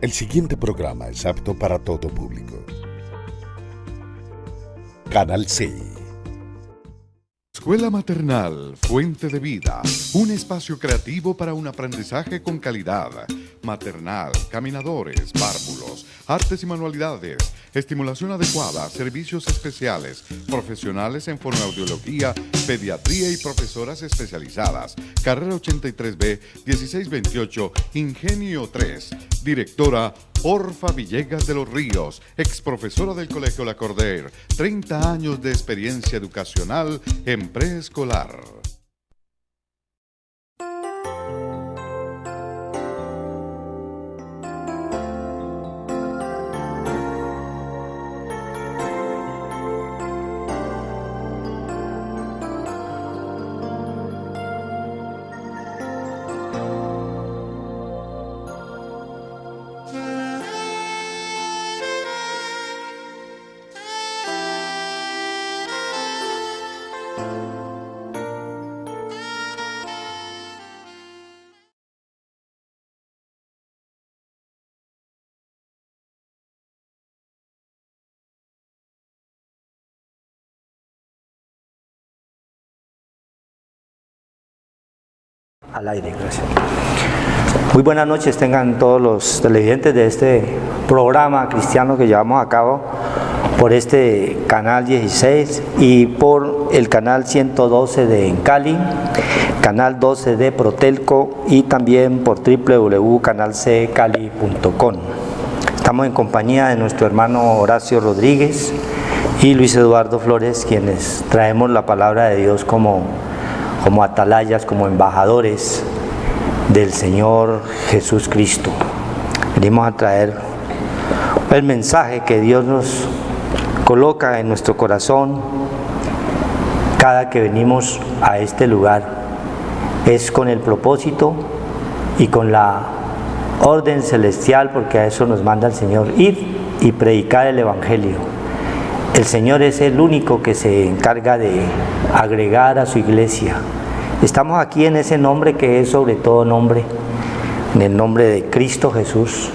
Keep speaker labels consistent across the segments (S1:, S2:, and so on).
S1: El siguiente programa es apto para todo público. Canal C.
S2: Escuela Maternal Fuente de Vida, un espacio creativo para un aprendizaje con calidad. Maternal, caminadores, párvulos, artes y manualidades, estimulación adecuada, servicios especiales, profesionales en fonoaudiología, pediatría y profesoras especializadas. Carrera 83B, 1628, Ingenio 3. Directora Orfa Villegas de los Ríos, ex profesora del Colegio La Corder, 30 años de experiencia educacional en preescolar.
S3: Al aire, gracias. Muy buenas noches tengan todos los televidentes de este programa cristiano que llevamos a cabo por este canal 16 y por el canal 112 de Cali, canal 12 de Protelco y también por www.canalccali.com. Estamos en compañía de nuestro hermano Horacio Rodríguez y Luis Eduardo Flores, quienes traemos la palabra de Dios como atalayas, como embajadores del Señor Jesús Cristo. Venimos a traer el mensaje que Dios nos coloca en nuestro corazón cada que venimos a este lugar. Es con el propósito y con la orden celestial, porque a eso nos manda el Señor, ir y predicar el Evangelio. El Señor es el único que se encarga de agregar a su iglesia. Estamos aquí en ese nombre que es sobre todo nombre, en el nombre de Cristo Jesús.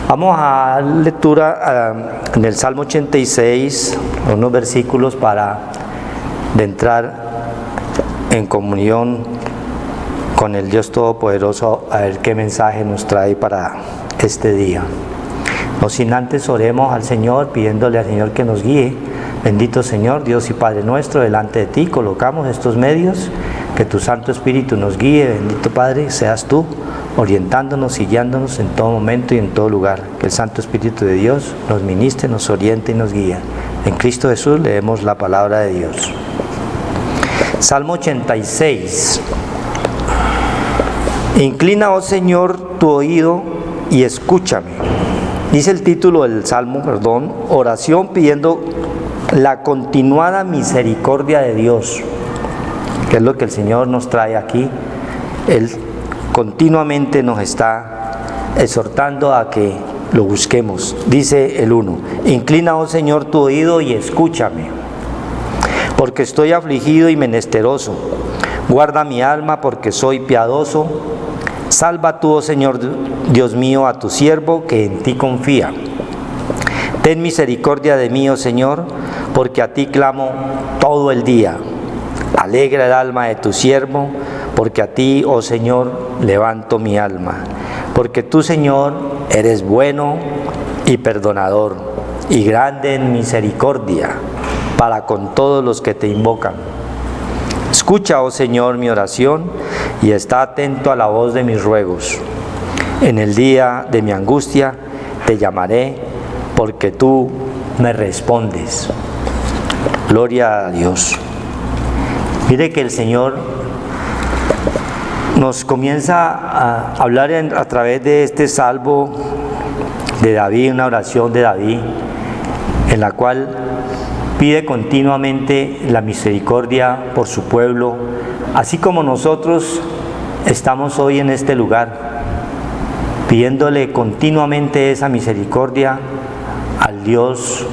S3: Vamos a dar lectura en el Salmo 86, unos versículos de entrar en comunión con el Dios Todopoderoso, a ver qué mensaje nos trae para este día. No sin antes oremos al Señor, pidiéndole al Señor que nos guíe. Bendito Señor, Dios y Padre nuestro, delante de ti colocamos estos medios, que tu Santo Espíritu nos guíe. Bendito Padre, seas tú orientándonos y guiándonos en todo momento y en todo lugar. Que el Santo Espíritu de Dios nos ministre, nos oriente y nos guíe. En Cristo Jesús leemos la palabra de Dios. Salmo 86. Inclina, oh Señor, tu oído y escúchame. Dice el título del Salmo, oración pidiendo la continuada misericordia de Dios, que es lo que el Señor nos trae aquí. Él continuamente nos está exhortando a que lo busquemos. Dice el 1, inclina, oh Señor, tu oído y escúchame, porque estoy afligido y menesteroso. Guarda mi alma, porque soy piadoso. Salva tú, oh Señor Dios mío, a tu siervo que en ti confía. Ten misericordia de mí, oh Señor, porque a ti clamo todo el día. Alegra el alma de tu siervo, porque a ti, oh Señor, levanto mi alma. Porque tú, Señor, eres bueno y perdonador, y grande en misericordia, para con todos los que te invocan. Escucha, oh Señor, mi oración, y está atento a la voz de mis ruegos. En el día de mi angustia te llamaré, porque tú me respondes. Gloria a Dios. Mire que el Señor nos comienza a hablar a través de este salmo de David, una oración de David, en la cual pide continuamente la misericordia por su pueblo, así como nosotros estamos hoy en este lugar, pidiéndole continuamente esa misericordia al Dios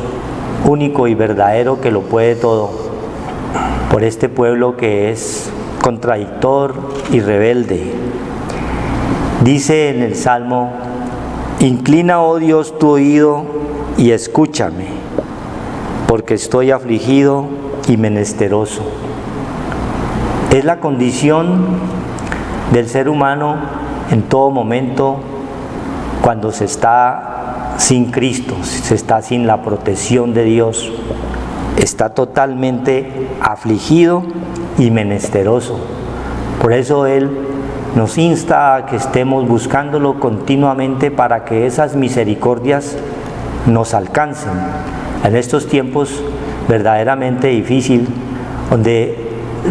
S3: único y verdadero que lo puede todo, por este pueblo que es contradictor y rebelde. Dice en el Salmo, Inclina, oh Dios, tu oído y escúchame, porque estoy afligido y menesteroso. Es la condición del ser humano en todo momento cuando se está sin Cristo, se está sin la protección de Dios, está totalmente afligido y menesteroso. Por eso Él nos insta a que estemos buscándolo continuamente para que esas misericordias nos alcancen. En estos tiempos verdaderamente difíciles, donde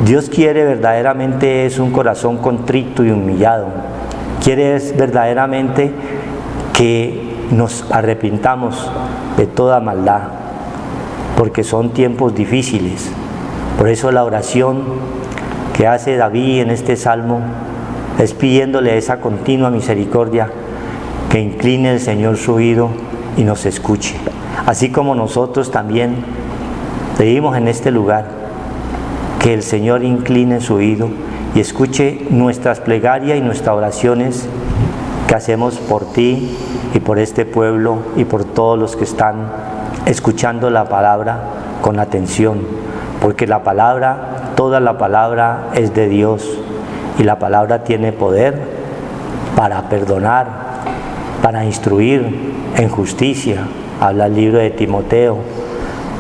S3: Dios quiere verdaderamente es un corazón contrito y humillado. Quiere es verdaderamente que nos arrepintamos de toda maldad, porque son tiempos difíciles. Por eso la oración que hace David en este salmo es pidiéndole esa continua misericordia, que incline el Señor su oído y nos escuche. Así como nosotros también pedimos en este lugar que el Señor incline su oído y escuche nuestras plegarias y nuestras oraciones que hacemos por ti y por este pueblo y por todos los que están escuchando la palabra con atención, porque la palabra, toda la palabra es de Dios y la palabra tiene poder para perdonar, para instruir en justicia. Habla el libro de Timoteo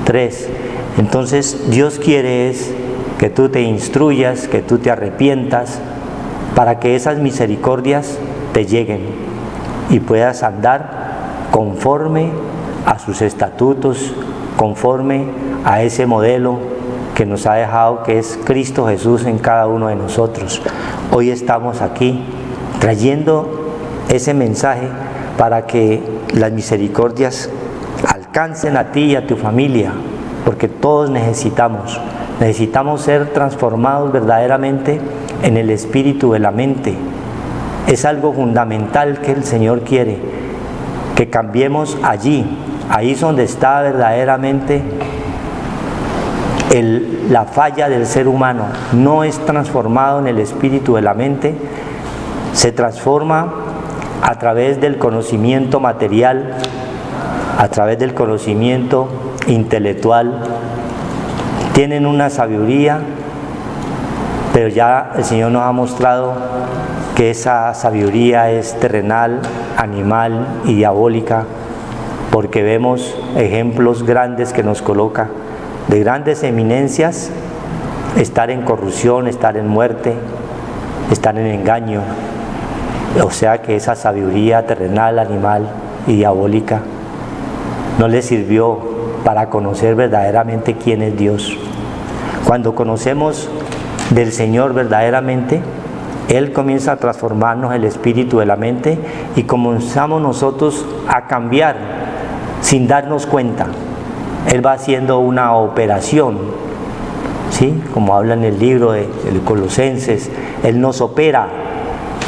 S3: 3. Entonces Dios quiere es que tú te instruyas, que tú te arrepientas, para que esas misericordias te lleguen y puedas andar conforme a sus estatutos, conforme a ese modelo que nos ha dejado, que es Cristo Jesús en cada uno de nosotros. Hoy estamos aquí trayendo ese mensaje para que las misericordias alcancen a ti y a tu familia, porque todos necesitamos ser transformados verdaderamente en el espíritu de la mente. Es algo fundamental que el Señor quiere, que cambiemos allí, ahí es donde está verdaderamente la falla del ser humano. No es transformado en el espíritu de la mente, se transforma a través del conocimiento material, a través del conocimiento intelectual. Tienen una sabiduría, pero ya el Señor nos ha mostrado que esa sabiduría es terrenal, animal y diabólica, porque vemos ejemplos grandes que nos coloca de grandes eminencias, estar en corrupción, estar en muerte, estar en engaño. O sea que esa sabiduría terrenal, animal y diabólica no le sirvió para conocer verdaderamente quién es Dios. Cuando conocemos del Señor verdaderamente, Él comienza a transformarnos el espíritu de la mente y comenzamos nosotros a cambiar sin darnos cuenta. Él va haciendo una operación, ¿sí? Como habla en el libro de Colosenses, Él nos opera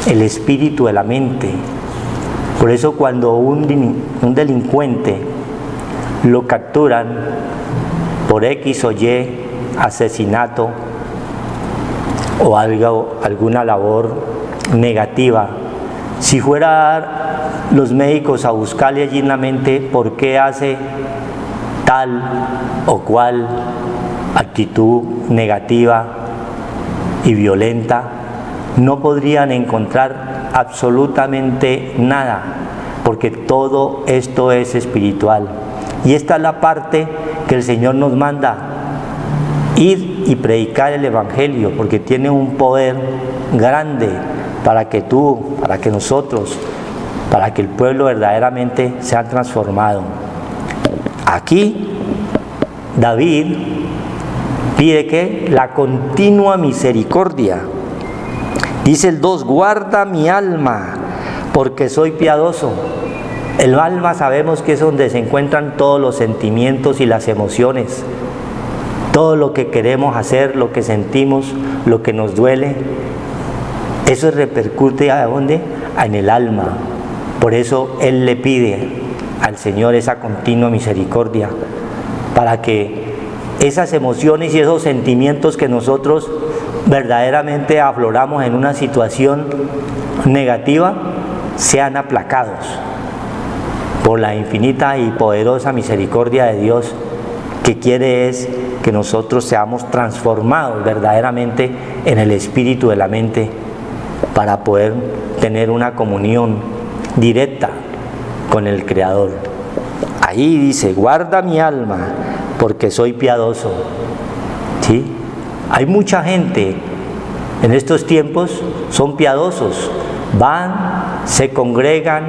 S3: el espíritu de la mente. Por eso cuando un delincuente lo capturan por X o Y asesinato o alguna labor negativa, si fuera los médicos a buscarle allí en la mente por qué hace tal o cual actitud negativa y violenta, no podrían encontrar absolutamente nada, porque todo esto es espiritual. Y esta es la parte que el Señor nos manda: ir y predicar el Evangelio, porque tiene un poder grande para que tú, para que nosotros, para que el pueblo verdaderamente sea transformado. Aquí David pide que la continua misericordia. Dice el 2, guarda mi alma, porque soy piadoso. El alma sabemos que es donde se encuentran todos los sentimientos y las emociones, todo lo que queremos hacer, lo que sentimos, lo que nos duele. Eso repercute ¿a dónde? En el alma. Por eso Él le pide al Señor esa continua misericordia, para que esas emociones y esos sentimientos que nosotros verdaderamente afloramos en una situación negativa sean aplacados. por la infinita y poderosa misericordia de Dios, que quiere es que nosotros seamos transformados verdaderamente en el espíritu de la mente para poder tener una comunión directa con el Creador. Ahí dice, guarda mi alma porque soy piadoso. ¿Sí? Hay mucha gente en estos tiempos, son piadosos, van, se congregan,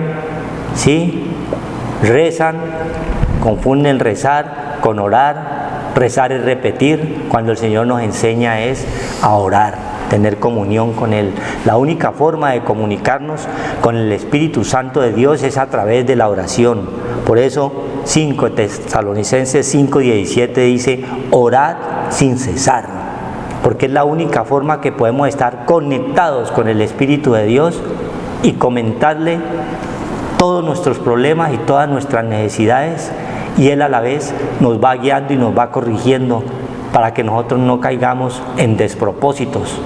S3: ¿sí? Rezan, confunden rezar con orar. Rezar es repetir, cuando el Señor nos enseña es a orar, tener comunión con Él. La única forma de comunicarnos con el Espíritu Santo de Dios es a través de la oración. Por eso 5 Tesalonicenses 5:17 dice, orad sin cesar, porque es la única forma que podemos estar conectados con el Espíritu de Dios y comentarle todos nuestros problemas y todas nuestras necesidades, y Él a la vez nos va guiando y nos va corrigiendo para que nosotros no caigamos en despropósitos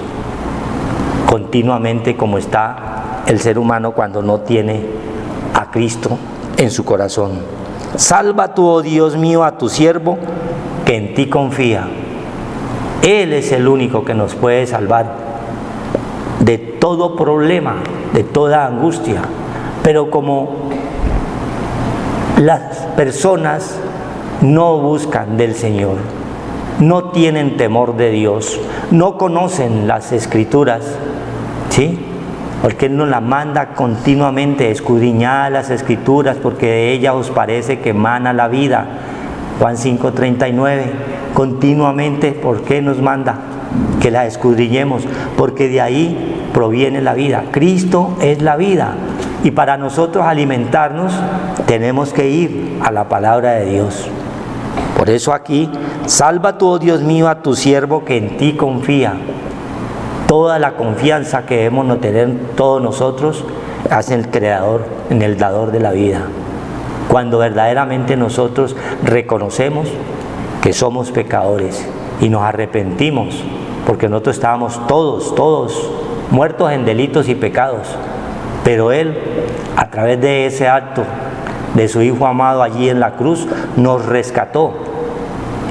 S3: continuamente, como está el ser humano cuando no tiene a Cristo en su corazón. Salva tú, oh Dios mío, a tu siervo que en ti confía. Él es el único que nos puede salvar de todo problema, de toda angustia. Pero como las personas no buscan del Señor, no tienen temor de Dios, no conocen las Escrituras, ¿sí? Porque Él nos las manda continuamente, escudriñad las Escrituras, porque de ellas os parece que emana la vida. Juan 5:39, continuamente, ¿por qué nos manda? Que las escudriñemos, porque de ahí proviene la vida. Cristo es la vida, y para nosotros alimentarnos tenemos que ir a la palabra de Dios. Por eso aquí, salva tú, oh Dios mío, a tu siervo que en ti confía. Toda la confianza que debemos tener todos nosotros hacia el Creador, en el dador de la vida. Cuando verdaderamente nosotros reconocemos que somos pecadores y nos arrepentimos, porque nosotros estábamos todos muertos en delitos y pecados, pero Él, a través de ese acto de su Hijo amado allí en la cruz, nos rescató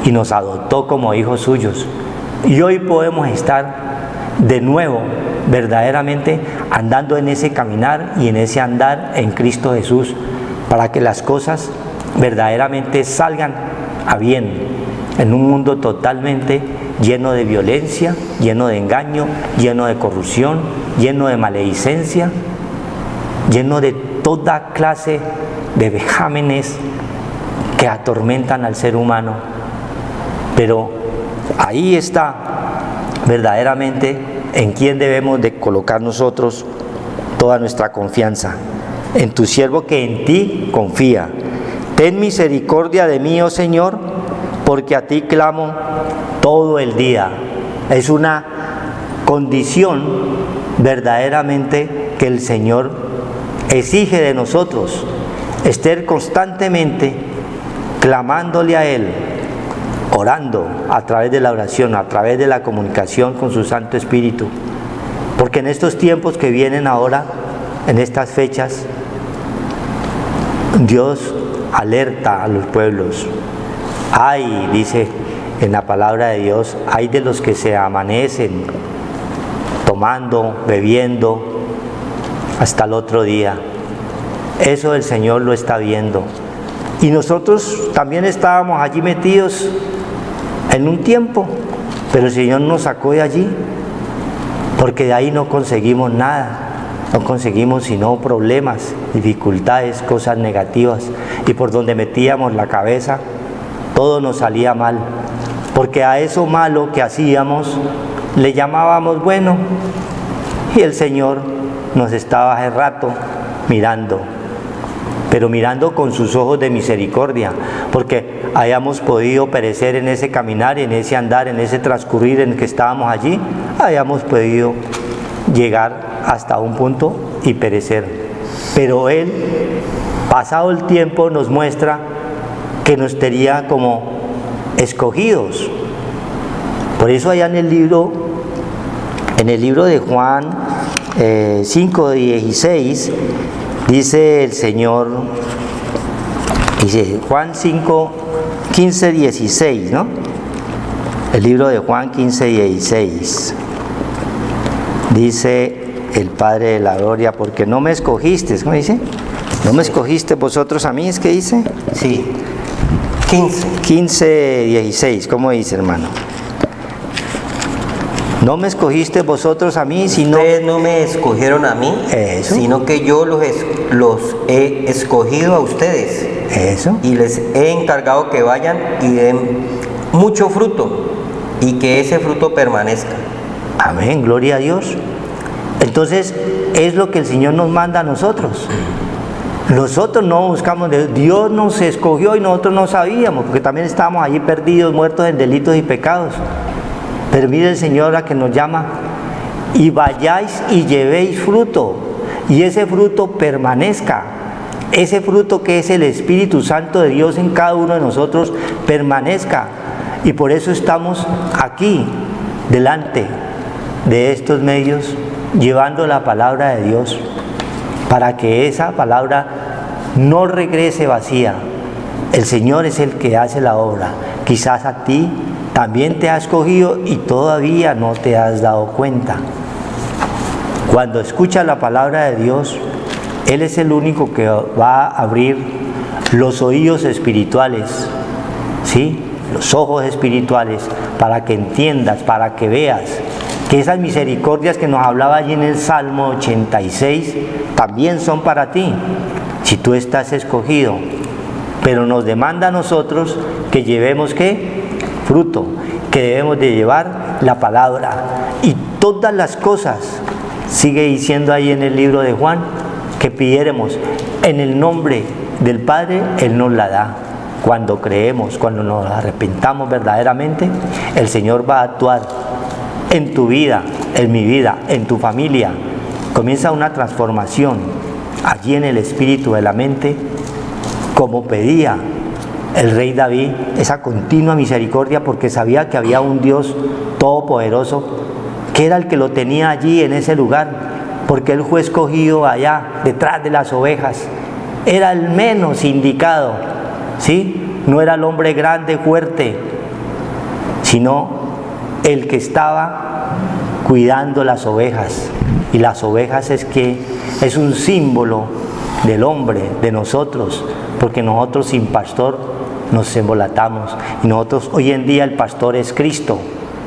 S3: y nos adoptó como hijos suyos. Y hoy podemos estar de nuevo verdaderamente andando en ese caminar y en ese andar en Cristo Jesús, para que las cosas verdaderamente salgan a bien en un mundo totalmente lleno de violencia, lleno de engaño, lleno de corrupción, lleno de maledicencia, lleno de toda clase de vejámenes que atormentan al ser humano. Pero ahí está verdaderamente en quién debemos de colocar nosotros toda nuestra confianza, en tu siervo que en ti confía. Ten misericordia de mí, oh Señor, porque a ti clamo todo el día. Es una condición verdaderamente que el Señor exige de nosotros, estar constantemente clamándole a Él, orando a través de la oración, a través de la comunicación con su Santo Espíritu. Porque en estos tiempos que vienen ahora, en estas fechas, Dios alerta a los pueblos. Ay, dice en la palabra de Dios, hay de los que se amanecen tomando, bebiendo hasta el otro día. Eso el Señor lo está viendo. Y nosotros también estábamos allí metidos en un tiempo, pero el Señor nos sacó de allí, porque de ahí no conseguimos nada. No conseguimos sino problemas, dificultades, cosas negativas, y por donde metíamos la cabeza todo nos salía mal, porque a eso malo que hacíamos le llamábamos bueno, y el Señor nos estaba hace rato mirando, pero mirando con sus ojos de misericordia, porque hayamos podido perecer en ese caminar, en ese andar, en ese transcurrir en el que estábamos allí, hayamos podido llegar hasta un punto y perecer. Pero Él, pasado el tiempo, nos muestra que nos tenía como escogidos. Por eso allá en el libro de Juan 5:16, dice el Señor Dice Juan 5, 15, 16, ¿no? El libro de Juan 15, 16. Dice el Padre de la Gloria, porque no me escogiste, ¿cómo dice? No me escogiste vosotros a mí, ¿es que dice?
S4: Sí. 15.
S3: 15, 16, ¿cómo dice, hermano? No me escogiste vosotros a mí, sino...
S4: Ustedes no me escogieron a mí,
S3: Eso.
S4: sino que yo los he escogido a ustedes.
S3: Eso.
S4: Y les he encargado que vayan y den mucho fruto y que ese fruto permanezca.
S3: Amén, gloria a Dios. Entonces, es lo que el Señor nos manda a nosotros. Nosotros no buscamos, Dios nos escogió y nosotros no sabíamos, porque también estábamos allí perdidos, muertos en delitos y pecados. Pero mire el Señor a que nos llama, y vayáis y llevéis fruto, y ese fruto permanezca. Ese fruto que es el Espíritu Santo de Dios en cada uno de nosotros permanezca. Y por eso estamos aquí, delante de estos medios, llevando la palabra de Dios, para que esa palabra no regrese vacía. El Señor es el que hace la obra. Quizás a ti también te ha escogido y todavía no te has dado cuenta. Cuando escuchas la palabra de Dios, Él es el único que va a abrir los oídos espirituales, ¿sí? Los ojos espirituales, para que entiendas, para que veas que esas misericordias que nos hablaba allí en el Salmo 86 también son para ti, si tú estás escogido. Pero nos demanda a nosotros que llevemos ¿qué? Fruto, que debemos de llevar la palabra. Y todas las cosas, sigue diciendo ahí en el libro de Juan, que pidiéramos en el nombre del Padre, Él nos la da. Cuando creemos, cuando nos arrepentamos verdaderamente, el Señor va a actuar en tu vida, en mi vida, en tu familia. Comienza una transformación allí en el espíritu de la mente, como pedía el rey David, esa continua misericordia, porque sabía que había un Dios todopoderoso, que era el que lo tenía allí en ese lugar, porque él fue escogido allá, detrás de las ovejas. Era el menos indicado, ¿sí? No era el hombre grande, fuerte, sino el que estaba cuidando las ovejas. Y las ovejas es un símbolo del hombre, de nosotros, porque nosotros sin pastor nos embolatamos. Y nosotros hoy en día el pastor es Cristo,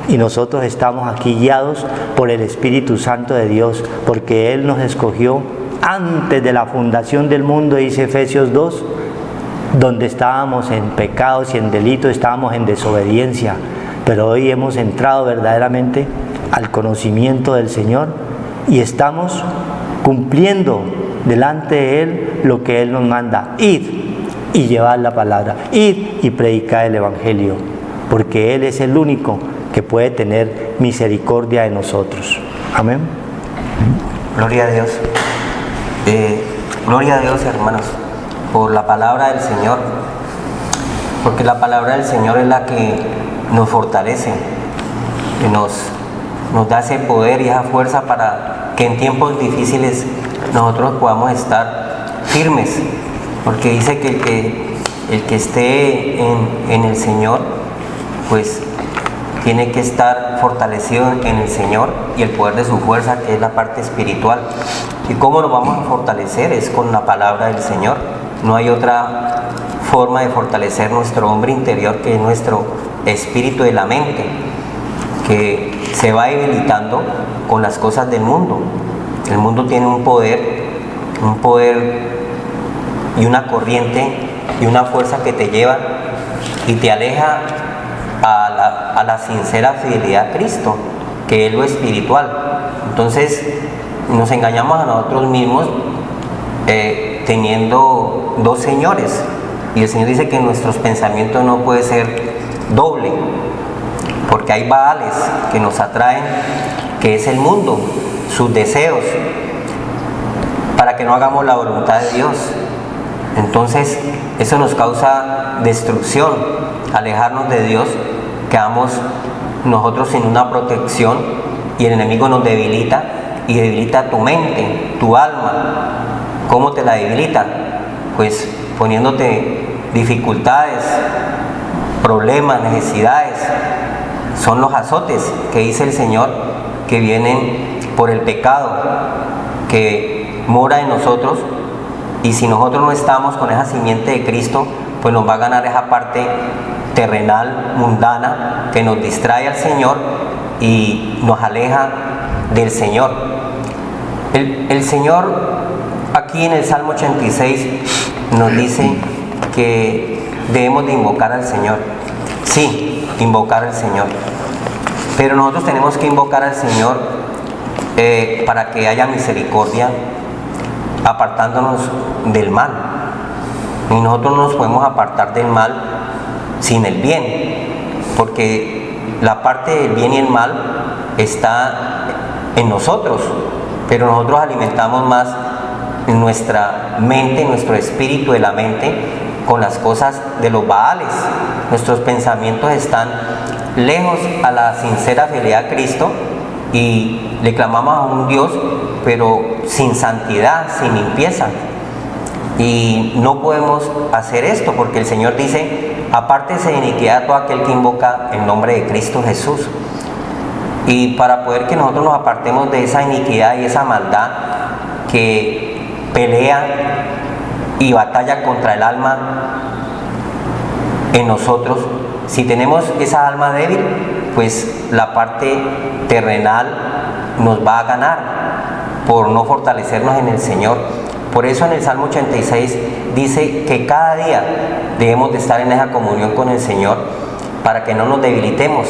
S3: y nosotros estamos aquí guiados por el Espíritu Santo de Dios, porque Él nos escogió antes de la fundación del mundo, dice Efesios 2, donde estábamos en pecados y en delitos, estábamos en desobediencia, pero hoy hemos entrado verdaderamente al conocimiento del Señor y estamos cumpliendo delante de Él lo que Él nos manda: id y llevar la palabra, id y predicar el Evangelio, porque Él es el único que puede tener misericordia de nosotros. Amén.
S4: Gloria a Dios. Gloria a Dios, hermanos, por la palabra del Señor, porque la palabra del Señor es la que nos fortalece, que nos da ese poder y esa fuerza para que en tiempos difíciles nosotros podamos estar firmes, porque dice que el que esté en el Señor, pues tiene que estar fortalecido en el Señor y el poder de su fuerza, que es la parte espiritual. ¿Y cómo nos vamos a fortalecer? Es con la palabra del Señor. No hay otra forma de fortalecer nuestro hombre interior que nuestro espíritu de la mente, que se va debilitando con las cosas del mundo. El mundo tiene un poder y una corriente y una fuerza que te lleva y te aleja a la sincera fidelidad a Cristo, que es lo espiritual. Entonces nos engañamos a nosotros mismos teniendo dos señores, y el Señor dice que nuestros pensamientos no puede ser doble, porque hay baales que nos atraen, que es el mundo, sus deseos, para que no hagamos la voluntad de Dios. Entonces eso nos causa destrucción, alejarnos de Dios, quedamos nosotros sin una protección y el enemigo nos debilita y debilita tu mente, tu alma. ¿Cómo te la debilita? Pues poniéndote dificultades, problemas, necesidades, son los azotes que dice el Señor que vienen por el pecado que mora en nosotros, y si nosotros no estamos con esa simiente de Cristo, pues nos va a ganar esa parte terrenal, mundana, que nos distrae al Señor y nos aleja del Señor. El Señor aquí en el Salmo 86 nos dice que debemos de invocar al Señor. Sí, invocar al Señor. Pero nosotros tenemos que invocar al Señor para que haya misericordia, apartándonos del mal. Y nosotros no nos podemos apartar del mal sin el bien, porque la parte del bien y el mal está en nosotros, pero nosotros alimentamos más nuestra mente, nuestro espíritu de la mente con las cosas de los Baales. Nuestros pensamientos están lejos a la sincera fidelidad a Cristo y le clamamos a un Dios pero sin santidad, sin limpieza. Y no podemos hacer esto porque el Señor dice: apártese de iniquidad todo aquel que invoca el nombre de Cristo Jesús. Y para poder que nosotros nos apartemos de esa iniquidad y esa maldad que pelea y batalla contra el alma en nosotros, si tenemos esa alma débil, pues la parte terrenal nos va a ganar por no fortalecernos en el Señor. Por eso en el Salmo 86 dice que cada día debemos de estar en esa comunión con el Señor para que no nos debilitemos,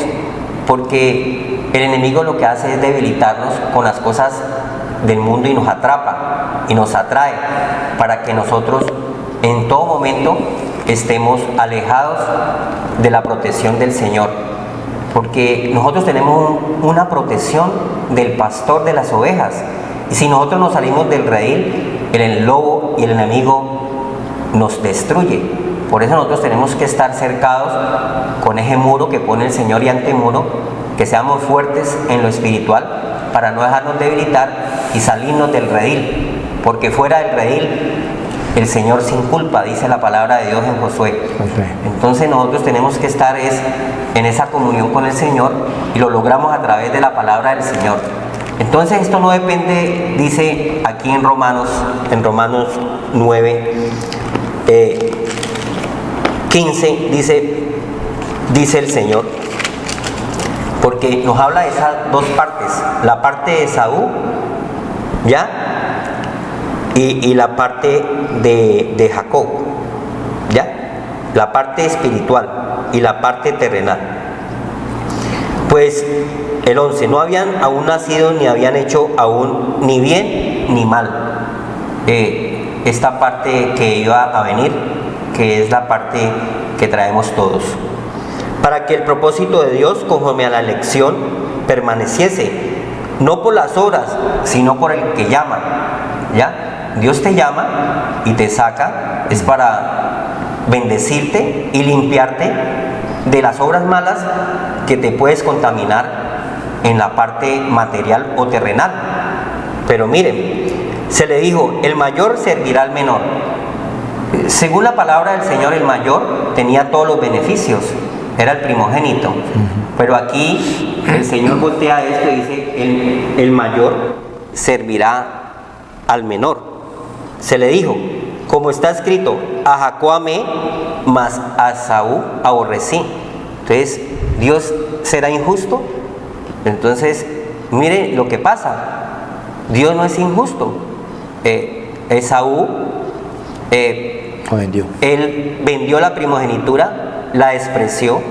S4: porque el enemigo lo que hace es debilitarnos con las cosas del mundo y nos atrapa y nos atrae para que nosotros en todo momento estemos alejados de la protección del Señor, porque nosotros tenemos una protección del pastor de las ovejas, y si nosotros nos salimos del redil, el lobo y el enemigo nos destruye. Por eso nosotros tenemos que estar cercados con ese muro que pone el Señor y antemuro, que seamos fuertes en lo espiritual para no dejarnos debilitar y salirnos del redil, porque fuera del redil el Señor sin culpa, dice la palabra de Dios en Josué. Entonces nosotros tenemos que estar en esa comunión con el Señor, y lo logramos a través de la palabra del Señor. Entonces esto no depende, dice aquí en Romanos 9, 15, dice el Señor, porque nos habla de esas dos partes, la parte de Esaú, ¿ya? Y la parte de Jacob, ¿ya? La parte espiritual y la parte terrenal. Pues el 11, no habían aún nacido ni habían hecho aún ni bien ni mal. Esta parte que iba a venir, que es la parte que traemos todos, para que el propósito de Dios conforme a la elección permaneciese, no por las obras, sino por el que llama, ¿ya? Dios te llama y te saca, es para bendecirte y limpiarte de las obras malas que te puedes contaminar en la parte material o terrenal. Pero miren, se le dijo: el mayor servirá al menor. Según la palabra del Señor, el mayor tenía todos los beneficios, era el primogénito. Pero aquí el Señor voltea esto y dice: el mayor servirá al menor. Se le dijo, como está escrito: a Jacob amé, mas a Esaú aborrecí. Entonces, ¿Dios será injusto? Entonces, mire lo que pasa. Dios no es injusto. Esaú, él vendió la primogenitura, la despreció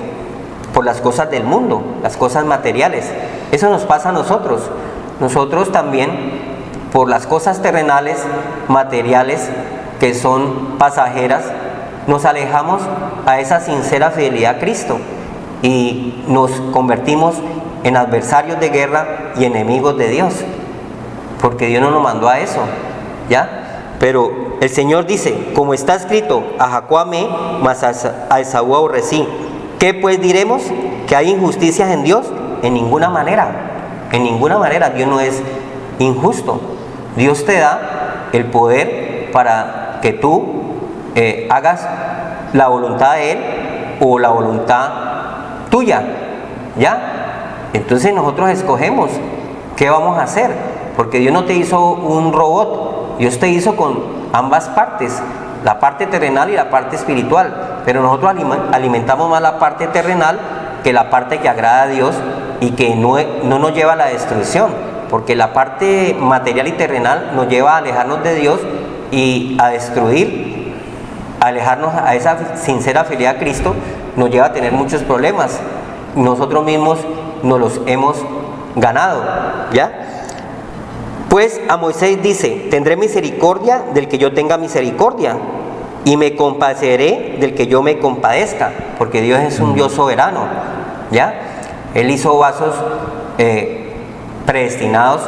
S4: por las cosas del mundo, las cosas materiales. Eso nos pasa a nosotros. Nosotros también, por las cosas terrenales, materiales, que son pasajeras, nos alejamos a esa sincera fidelidad a Cristo y nos convertimos en adversarios de guerra y enemigos de Dios, porque Dios no nos mandó a eso, ¿ya? Pero el Señor dice, como está escrito: a Jacob amé, mas a Esaú aborrecí. ¿Qué pues diremos? ¿Que hay injusticias en Dios? En ninguna manera, Dios no es injusto. Dios te da el poder para que tú hagas la voluntad de Él o la voluntad tuya, ¿ya? Entonces nosotros escogemos qué vamos a hacer, porque Dios no te hizo un robot, Dios te hizo con ambas partes, la parte terrenal y la parte espiritual, pero nosotros alimentamos más la parte terrenal que la parte que agrada a Dios y que no nos lleva a la destrucción, porque la parte material y terrenal nos lleva a alejarnos de Dios y a destruir, a alejarnos a esa sincera fidelidad a Cristo, nos lleva a tener muchos problemas. Nosotros mismos nos los hemos ganado, ¿ya? Pues a Moisés dice: tendré misericordia del que yo tenga misericordia, y me compadeceré del que yo me compadezca, porque Dios es un Dios soberano, ¿ya? Él hizo vasos predestinados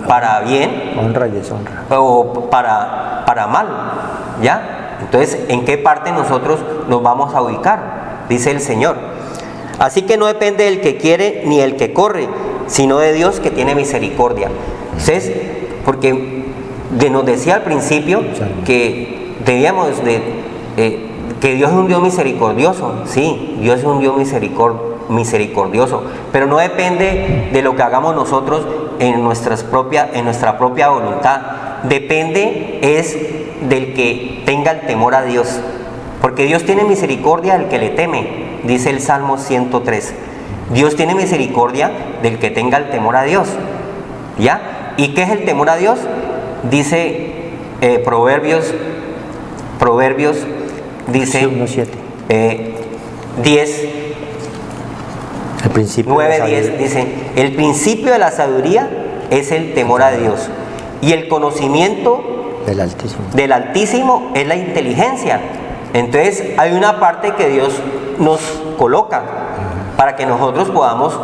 S4: para bien,
S3: honra y deshonra,
S4: o para mal, ¿ya? Entonces, ¿en qué parte nosotros nos vamos a ubicar? Dice el Señor. Así que no depende del que quiere ni el que corre, sino de Dios que tiene misericordia. Entonces, porque nos decía al principio que debíamos que Dios es un Dios misericordioso. Sí, Dios es un Dios misericordioso, pero no depende de lo que hagamos nosotros en nuestra propia voluntad. Depende es del que tenga el temor a Dios, porque Dios tiene misericordia del que le teme, dice el Salmo 103. Dios tiene misericordia del que tenga el temor a Dios, ¿ya? ¿Y qué es el temor a Dios? Dice Proverbios dice 10,
S3: el principio
S4: 9:10 dice: el principio de la sabiduría es el temor a Dios, y el conocimiento del Altísimo es la inteligencia. Entonces hay una parte que Dios nos coloca para que nosotros podamos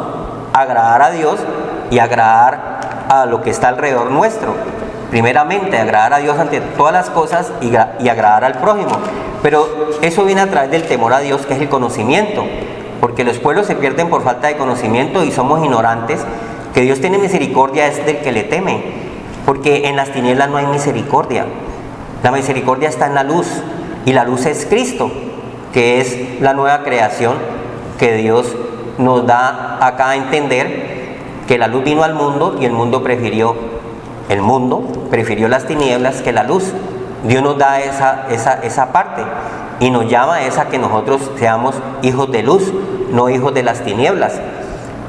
S4: agradar a Dios y agradar a lo que está alrededor nuestro. Primeramente, agradar a Dios ante todas las cosas y agradar al prójimo. Pero eso viene a través del temor a Dios, que es el conocimiento, porque los pueblos se pierden por falta de conocimiento y somos ignorantes. Que Dios tiene misericordia es del que le teme, porque en las tinieblas no hay misericordia. La misericordia está en la luz, y la luz es Cristo, que es la nueva creación que Dios nos da acá a entender, que la luz vino al mundo y el mundo prefirió las tinieblas que la luz. Dios nos da esa parte y nos llama a esa que nosotros seamos hijos de luz, no hijos de las tinieblas.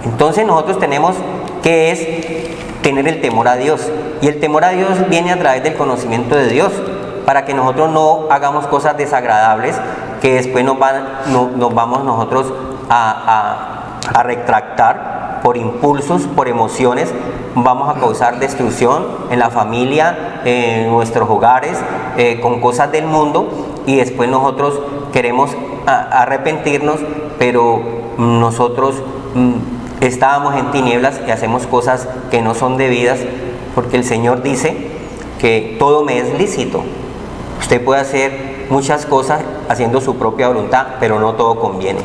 S4: Entonces nosotros tenemos que es tener el temor a Dios, y el temor a Dios viene a través del conocimiento de Dios, para que nosotros no hagamos cosas desagradables que después nos vamos nosotros a retractar por impulsos, por emociones. Vamos a causar destrucción en la familia, en nuestros hogares, con cosas del mundo, y después nosotros queremos arrepentirnos, pero nosotros estábamos en tinieblas y hacemos cosas que no son debidas, porque el Señor dice que todo me es lícito. Usted puede hacer muchas cosas haciendo su propia voluntad, pero no todo conviene,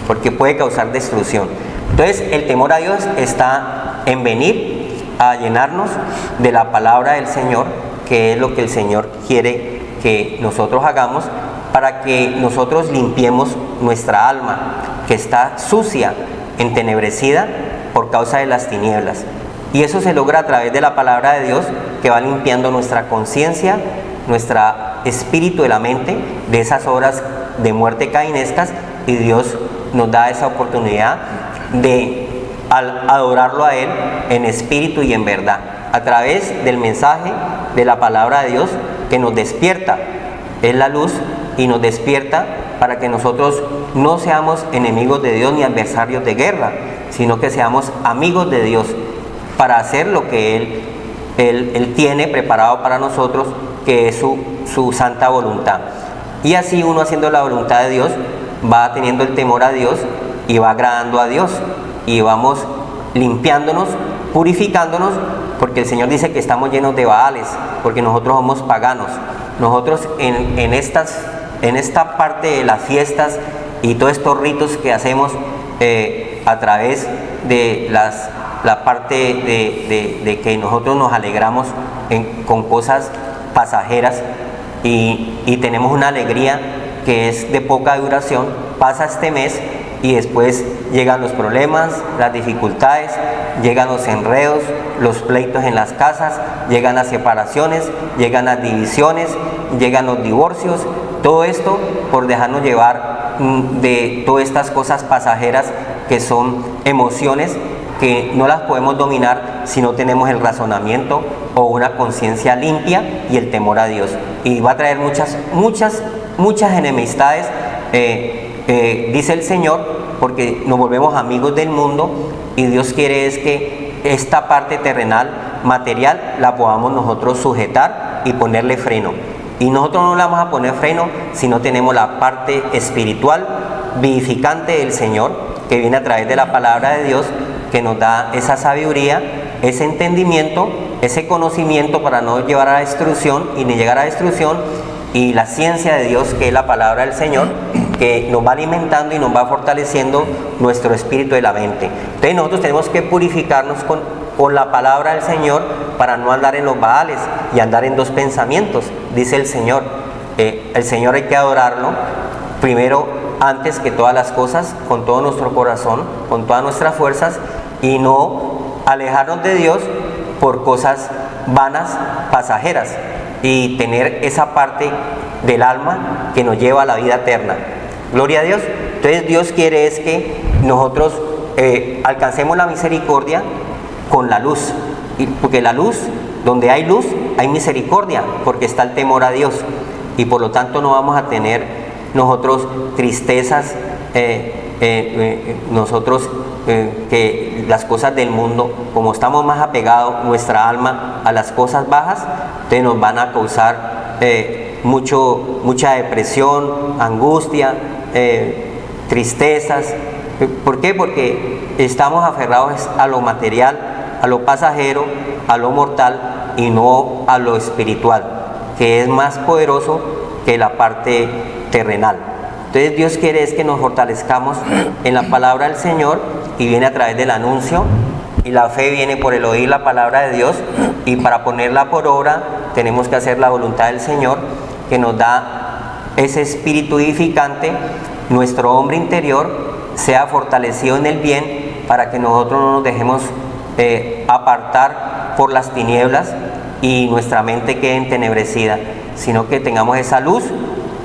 S4: porque puede causar destrucción. Entonces, el temor a Dios está en venir a llenarnos de la palabra del Señor, que es lo que el Señor quiere que nosotros hagamos, para que nosotros limpiemos nuestra alma, que está sucia, entenebrecida por causa de las tinieblas. Y eso se logra a través de la palabra de Dios, que va limpiando nuestra conciencia, nuestro espíritu de la mente, de esas obras de muerte cainescas, y Dios nos da esa oportunidad de adorarlo a Él en espíritu y en verdad, a través del mensaje de la palabra de Dios, que nos despierta. Es la luz y nos despierta para que nosotros no seamos enemigos de Dios ni adversarios de guerra, sino que seamos amigos de Dios, para hacer lo que Él tiene preparado para nosotros, que es su santa voluntad. Y así uno, haciendo la voluntad de Dios, va teniendo el temor a Dios y va agradando a Dios, y vamos limpiándonos, purificándonos, porque el Señor dice que estamos llenos de baales, porque nosotros somos paganos. Nosotros en esta parte de las fiestas y todos estos ritos que hacemos a través de la parte de que nosotros nos alegramos con cosas pasajeras, y tenemos una alegría que es de poca duración, pasa este mes y después llegan los problemas, las dificultades, llegan los enredos, los pleitos en las casas, llegan las separaciones, llegan las divisiones, llegan los divorcios, todo esto por dejarnos llevar de todas estas cosas pasajeras que son emociones que no las podemos dominar si no tenemos el razonamiento o una conciencia limpia y el temor a Dios. Y va a traer muchas enemistades, dice el Señor, porque nos volvemos amigos del mundo y Dios quiere es que esta parte terrenal, material, la podamos nosotros sujetar y ponerle freno. Y nosotros no le vamos a poner freno si no tenemos la parte espiritual, vivificante del Señor, que viene a través de la palabra de Dios, que nos da esa sabiduría, ese entendimiento, ese conocimiento para no llevar a la destrucción y ni llegar a la destrucción, y la ciencia de Dios, que es la palabra del Señor, que nos va alimentando y nos va fortaleciendo nuestro espíritu de la mente. Entonces nosotros tenemos que purificarnos con la palabra del Señor para no andar en los baales y andar en dos pensamientos, dice el Señor. El Señor hay que adorarlo primero, antes que todas las cosas, con todo nuestro corazón, con todas nuestras fuerzas, y no alejarnos de Dios por cosas vanas, pasajeras, y tener esa parte del alma que nos lleva a la vida eterna. Gloria a Dios. Entonces Dios quiere es que nosotros alcancemos la misericordia con la luz, porque la luz, donde hay luz, hay misericordia, porque está el temor a Dios, y por lo tanto no vamos a tener nosotros tristezas, que las cosas del mundo, como estamos más apegados nuestra alma a las cosas bajas, entonces nos van a causar mucha depresión, angustia, tristezas. ¿Por qué? Porque estamos aferrados a lo material, a lo pasajero, a lo mortal y no a lo espiritual, que es más poderoso que la parte terrenal. Entonces Dios quiere es que nos fortalezcamos en la palabra del Señor, y viene a través del anuncio, y la fe viene por el oír la palabra de Dios, y para ponerla por obra tenemos que hacer la voluntad del Señor, que nos da ese espíritu edificante. Nuestro hombre interior sea fortalecido en el bien, para que nosotros no nos dejemos apartar por las tinieblas y nuestra mente quede entenebrecida, sino que tengamos esa luz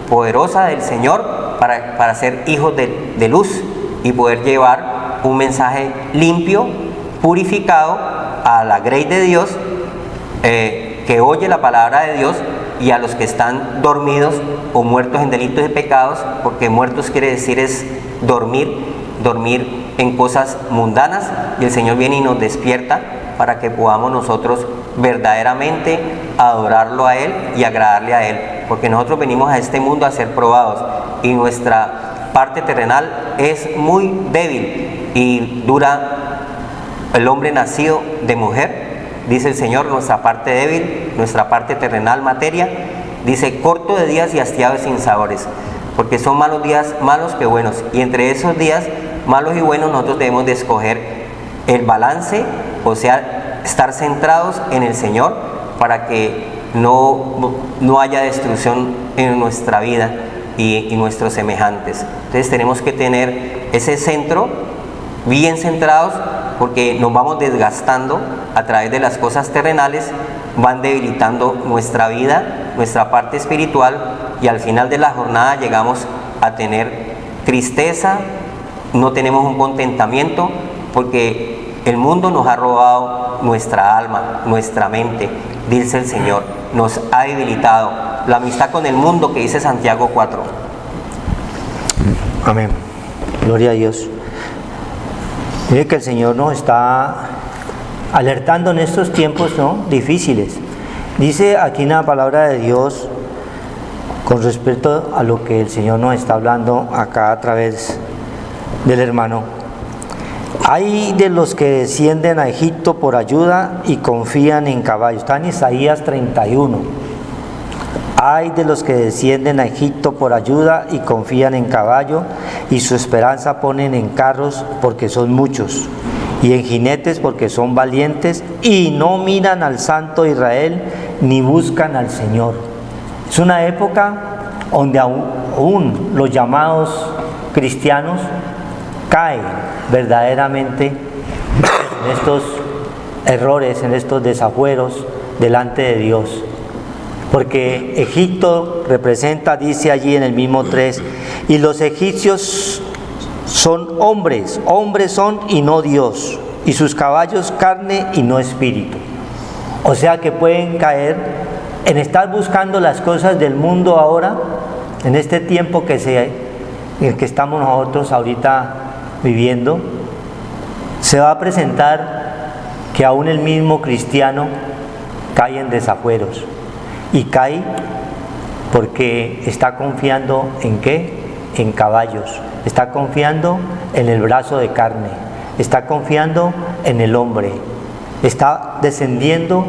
S4: poderosa del Señor para ser hijos de luz y poder llevar un mensaje limpio, purificado a la grey de Dios, que oye la palabra de Dios, y a los que están dormidos o muertos en delitos y pecados, porque muertos quiere decir es dormir en cosas mundanas, y el Señor viene y nos despierta para que podamos nosotros verdaderamente adorarlo a Él y agradarle a Él, porque nosotros venimos a este mundo a ser probados, y nuestra parte terrenal es muy débil y dura. El hombre nacido de mujer, dice el Señor, nuestra parte débil, nuestra parte terrenal, materia, dice corto de días y hastiado de sinsabores, porque son malos días malos que buenos, y entre esos días malos y buenos nosotros debemos de escoger el balance, o sea, estar centrados en el Señor, para que no haya destrucción en nuestra vida y nuestros semejantes. Entonces tenemos que tener ese centro bien centrados, porque nos vamos desgastando a través de las cosas terrenales, van debilitando nuestra vida, nuestra parte espiritual, y al final de la jornada llegamos a tener tristeza, no tenemos un contentamiento, porque el mundo nos ha robado nuestra alma, nuestra mente, dice el Señor, nos ha debilitado. La amistad con el mundo, que dice Santiago 4.
S3: Amén. Gloria a Dios. Mire que el Señor nos está alertando en estos tiempos, ¿no?, difíciles. Dice aquí en la palabra de Dios, con respecto a lo que el Señor nos está hablando acá a través del hermano: hay de los que descienden a Egipto por ayuda y confían en caballos. Está en Isaías 31. Hay de los que descienden a Egipto por ayuda y confían en caballo, y su esperanza ponen en carros porque son muchos, y en jinetes porque son valientes, y no miran al Santo Israel ni buscan al Señor. Es una época donde aún los llamados cristianos caen verdaderamente en estos errores, en estos desafueros delante de Dios. Porque Egipto representa, dice allí en el mismo 3, y los egipcios son hombres, hombres son y no Dios, y sus caballos carne y no espíritu. O sea que pueden caer en estar buscando las cosas del mundo ahora, en este tiempo en el que estamos nosotros ahorita viviendo. Se va a presentar que aún el mismo cristiano cae en desafueros, y cae porque está confiando ¿en qué? En caballos, está confiando en el brazo de carne, está confiando en el hombre, está descendiendo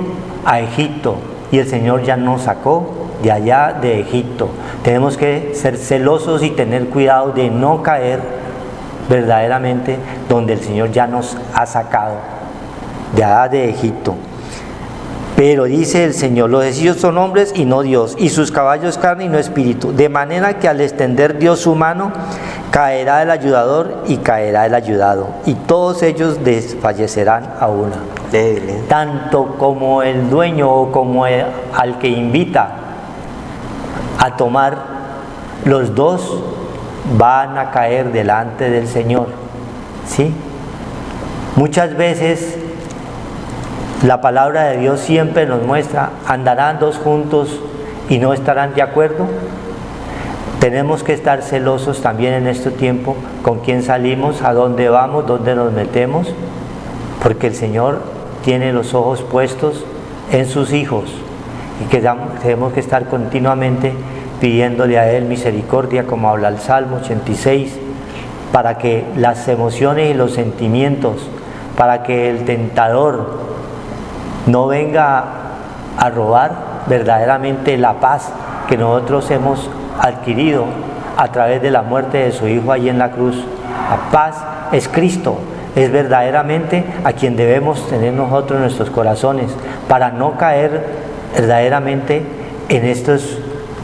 S3: a Egipto, y el Señor ya nos sacó de allá de Egipto. Tenemos que ser celosos y tener cuidado de no caer verdaderamente donde el Señor ya nos ha sacado de allá de Egipto. Pero dice el Señor, los egipcios son hombres y no Dios, y sus caballos carne y no espíritu, de manera que al extender Dios su mano, caerá el ayudador y caerá el ayudado, y todos ellos desfallecerán a una. Tanto como el dueño o como al que invita a tomar, los dos van a caer delante del Señor, ¿sí? Muchas veces la palabra de Dios siempre nos muestra, andarán dos juntos y no estarán de acuerdo. Tenemos que estar celosos también en este tiempo con quién salimos, a dónde vamos, dónde nos metemos, porque el Señor tiene los ojos puestos en sus hijos, y que tenemos que estar continuamente pidiéndole a Él misericordia, como habla el Salmo 86, para que las emociones y los sentimientos, para que el tentador no venga a robar verdaderamente la paz que nosotros hemos adquirido a través de la muerte de su Hijo allí en la cruz. La paz es Cristo, es verdaderamente a quien debemos tener nosotros en nuestros corazones, para no caer verdaderamente en estos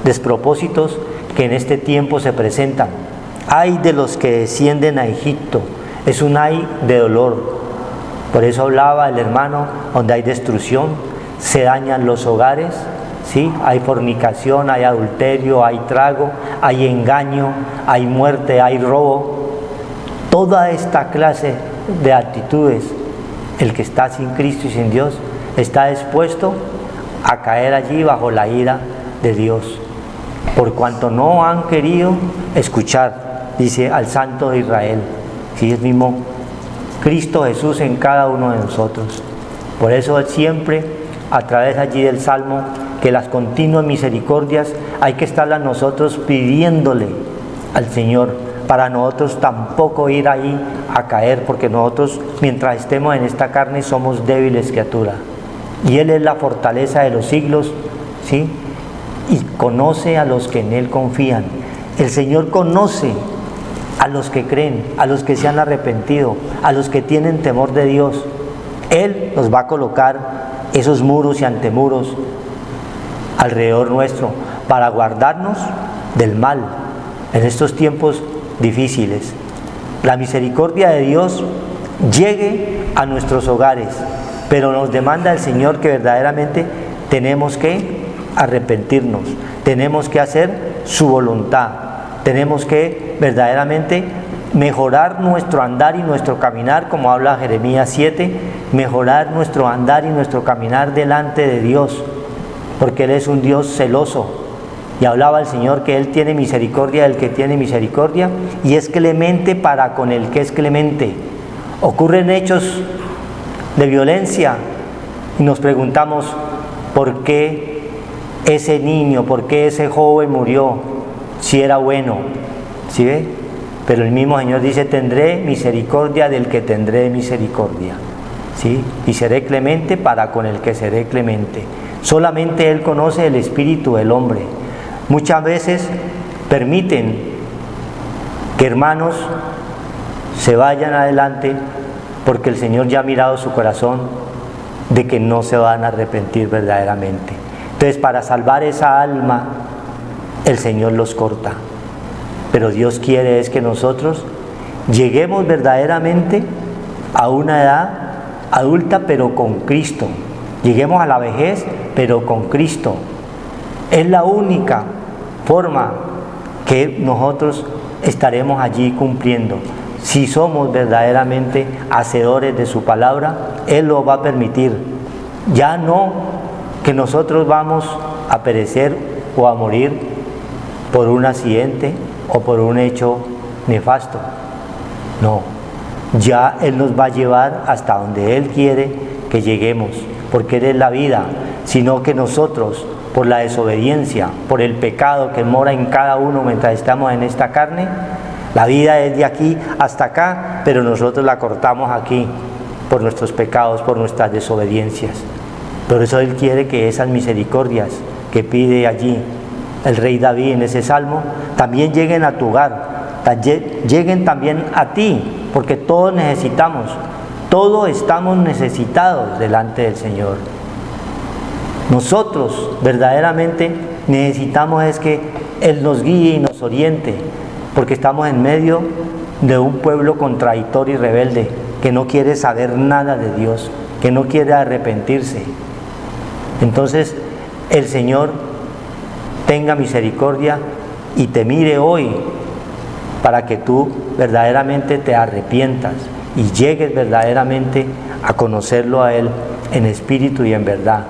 S3: despropósitos que en este tiempo se presentan. Ay de los que descienden a Egipto, es un ay de dolor. Por eso hablaba el hermano, donde hay destrucción, se dañan los hogares, ¿sí? Hay fornicación, hay adulterio, hay trago, hay engaño, hay muerte, hay robo. Toda esta clase de actitudes, el que está sin Cristo y sin Dios, está expuesto a caer allí bajo la ira de Dios, por cuanto no han querido escuchar, dice, al Santo de Israel. Sí, es mismo Cristo Jesús en cada uno de nosotros. Por eso siempre, a través allí del Salmo, que las continuas misericordias hay que estarlas nosotros pidiéndole al Señor, para nosotros tampoco ir ahí a caer, porque nosotros, mientras estemos en esta carne, somos débiles criaturas, y Él es la fortaleza de los siglos, ¿sí? Y conoce a los que en Él confían. El Señor conoce a los que creen, a los que se han arrepentido, a los que tienen temor de Dios. Él nos va a colocar esos muros y antemuros alrededor nuestro para guardarnos del mal en estos tiempos difíciles. La misericordia de Dios llegue a nuestros hogares, pero nos demanda el Señor que verdaderamente tenemos que arrepentirnos, tenemos que hacer su voluntad, tenemos que verdaderamente mejorar nuestro andar y nuestro caminar, como habla Jeremías 7, mejorar nuestro andar y nuestro caminar delante de Dios, porque Él es un Dios celoso. Y hablaba el Señor que Él tiene misericordia del que tiene misericordia, y es clemente para con el que es clemente. Ocurren hechos de violencia y nos preguntamos por qué ese niño, por qué ese joven murió, si era bueno, ¿sí ve? Pero el mismo Señor dice, tendré misericordia del que tendré misericordia, ¿sí? Y seré clemente para con el que seré clemente. Solamente Él conoce el espíritu del hombre. Muchas veces permiten que hermanos se vayan adelante porque el Señor ya ha mirado su corazón de que no se van a arrepentir verdaderamente. Entonces, para salvar esa alma, el Señor los corta. pero Dios quiere es que nosotros lleguemos verdaderamente a una edad adulta, pero con Cristo. Lleguemos a la vejez, pero con Cristo. Es la única forma que nosotros estaremos allí cumpliendo. Si somos verdaderamente hacedores de su palabra, Él lo va a permitir. Ya no que nosotros vamos a perecer o a morir por un accidente o por un hecho nefasto. No, ya Él nos va a llevar hasta donde Él quiere que lleguemos, porque Él es la vida, sino que nosotros, por la desobediencia, por el pecado que mora en cada uno mientras estamos en esta carne, la vida es de aquí hasta acá, pero nosotros la cortamos aquí por nuestros pecados, por nuestras desobediencias. Por eso Él quiere que esas misericordias que pide allí el rey David en ese salmo, también lleguen a tu hogar, lleguen también a ti, porque todos necesitamos, todos estamos necesitados delante del Señor. Nosotros verdaderamente necesitamos es que Él nos guíe y nos oriente, porque estamos en medio de un pueblo contradictorio y rebelde, que no quiere saber nada de Dios, que no quiere arrepentirse. Entonces el Señor tenga misericordia y te mire hoy para que tú verdaderamente te arrepientas y llegues verdaderamente a conocerlo a Él en espíritu y en verdad.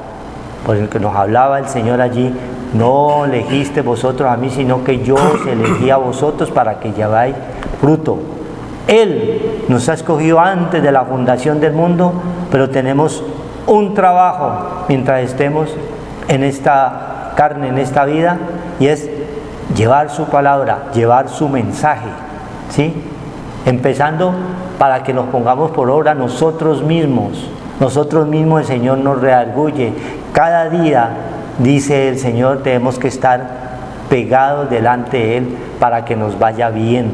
S3: Por el que nos hablaba el Señor allí, no elegiste vosotros a mí, sino que yo os elegí a vosotros para que lleváis fruto. Él nos ha escogido antes de la fundación del mundo, pero tenemos un trabajo mientras estemos en esta carne, en esta vida, y es llevar su palabra, llevar su mensaje, ¿sí? Empezando para que nos pongamos por obra nosotros mismos el Señor nos redarguye. Cada día, dice el Señor, tenemos que estar pegados delante de Él para que nos vaya bien.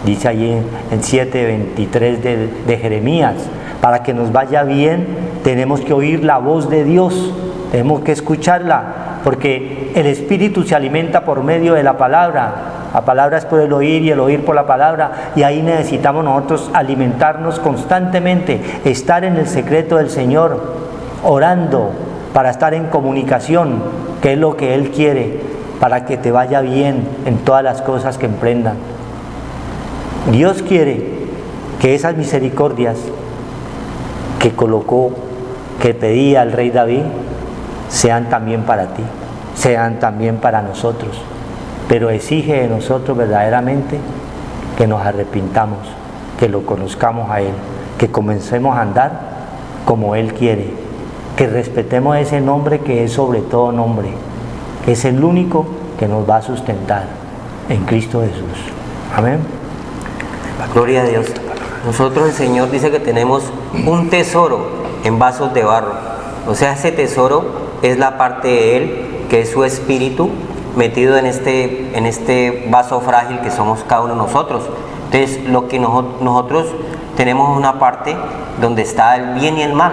S3: Dice allí en 7:23 de Jeremías, para que nos vaya bien tenemos que oír la voz de Dios, tenemos que escucharla, porque el Espíritu se alimenta por medio de la palabra. La palabra es por el oír y el oír por la palabra, y ahí necesitamos nosotros alimentarnos constantemente, estar en el secreto del Señor, orando para estar en comunicación, que es lo que Él quiere, para que te vaya bien en todas las cosas que emprendan. Dios quiere que esas misericordias que colocó, que pedía el rey David, sean también para ti, sean también para nosotros. Pero exige de nosotros verdaderamente que nos arrepintamos, que lo conozcamos a Él, que comencemos a andar como Él quiere, que respetemos ese nombre que es sobre todo nombre, que es el único que nos va a sustentar en Cristo Jesús. Amén.
S4: Gloria a Dios. Nosotros, el Señor dice que tenemos un tesoro en vasos de barro. O sea, ese tesoro es la parte de Él, que es su espíritu, metido en este vaso frágil que somos cada uno de nosotros. Entonces, lo que nosotros tenemos una parte donde está el bien y el mal.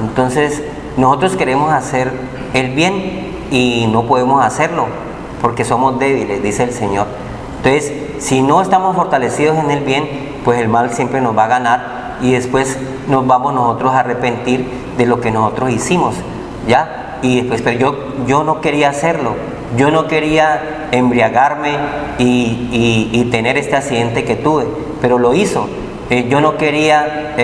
S4: Entonces, nosotros queremos hacer el bien y no podemos hacerlo porque somos débiles, dice el Señor. Entonces, si no estamos fortalecidos en el bien, pues el mal siempre nos va a ganar y después nos vamos nosotros a arrepentir de lo que nosotros hicimos, ¿ya? Y después, pero yo no quería hacerlo. Yo no quería embriagarme y tener este accidente que tuve, pero lo hizo. Yo no quería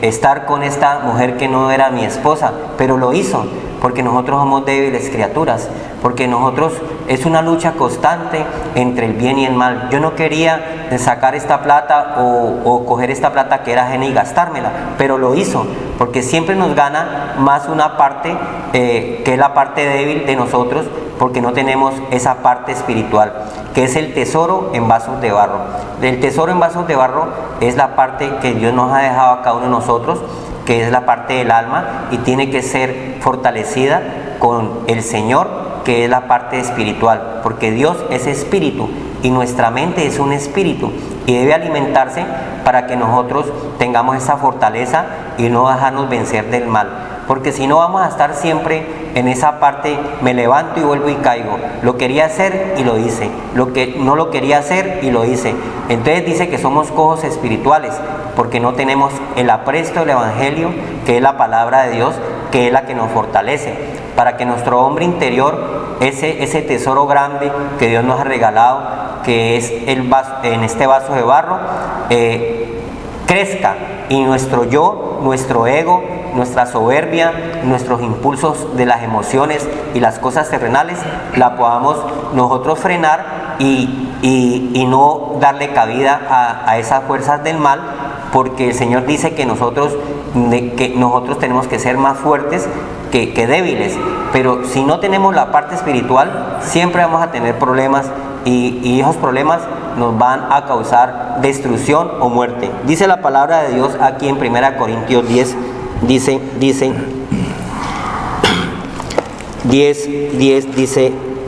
S4: estar con esta mujer que no era mi esposa, pero lo hizo, porque nosotros somos débiles criaturas, porque nosotros es una lucha constante entre el bien y el mal. Yo no quería sacar esta plata o coger esta plata que era ajena y gastármela, pero lo hizo, porque siempre nos gana más una parte que es la parte débil de nosotros, porque no tenemos esa parte espiritual, que es el tesoro en vasos de barro. El tesoro en vasos de barro es la parte que Dios nos ha dejado a cada uno de nosotros, que es la parte del alma y tiene que ser fortalecida con el Señor, que es la parte espiritual, porque Dios es espíritu y nuestra mente es un espíritu y debe alimentarse para que nosotros tengamos esa fortaleza y no dejarnos vencer del mal. porque si no vamos a estar siempre en esa parte, me levanto y vuelvo y caigo. Lo quería hacer y lo hice, lo que no lo quería hacer y lo hice. Entonces dice que somos cojos espirituales, porque no tenemos el apresto del Evangelio, que es la palabra de Dios, que es la que nos fortalece, para que nuestro hombre interior, ese tesoro grande que Dios nos ha regalado, que es el vaso, en este vaso de barro, crezca, y nuestro yo, nuestro ego, nuestra soberbia, nuestros impulsos de las emociones y las cosas terrenales, la podamos nosotros frenar y no darle cabida a esas fuerzas del mal, porque el Señor dice que nosotros tenemos que ser más fuertes que débiles, pero si no tenemos la parte espiritual, siempre vamos a tener problemas, y esos problemas nos van a causar destrucción o muerte. Dice la palabra de Dios aquí en 1 Corintios 10, dice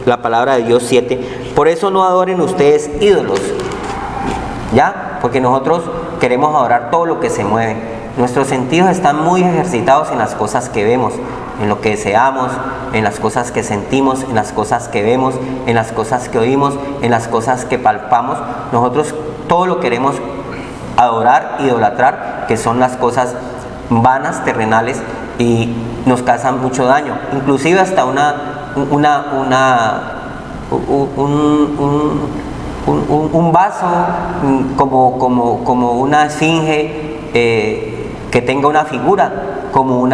S4: la palabra de Dios 7, por eso no adoren ustedes ídolos, ¿ya? Porque nosotros queremos adorar todo lo que se mueve. Nuestros sentidos están muy ejercitados en las cosas que vemos, en lo que deseamos, en las cosas que sentimos, en las cosas que vemos, en las cosas que oímos, en las cosas que palpamos. Nosotros todo lo queremos adorar, idolatrar, que son las cosas vanas, terrenales, y nos causan mucho daño. Inclusive hasta un vaso como una esfinge, que tenga una figura, como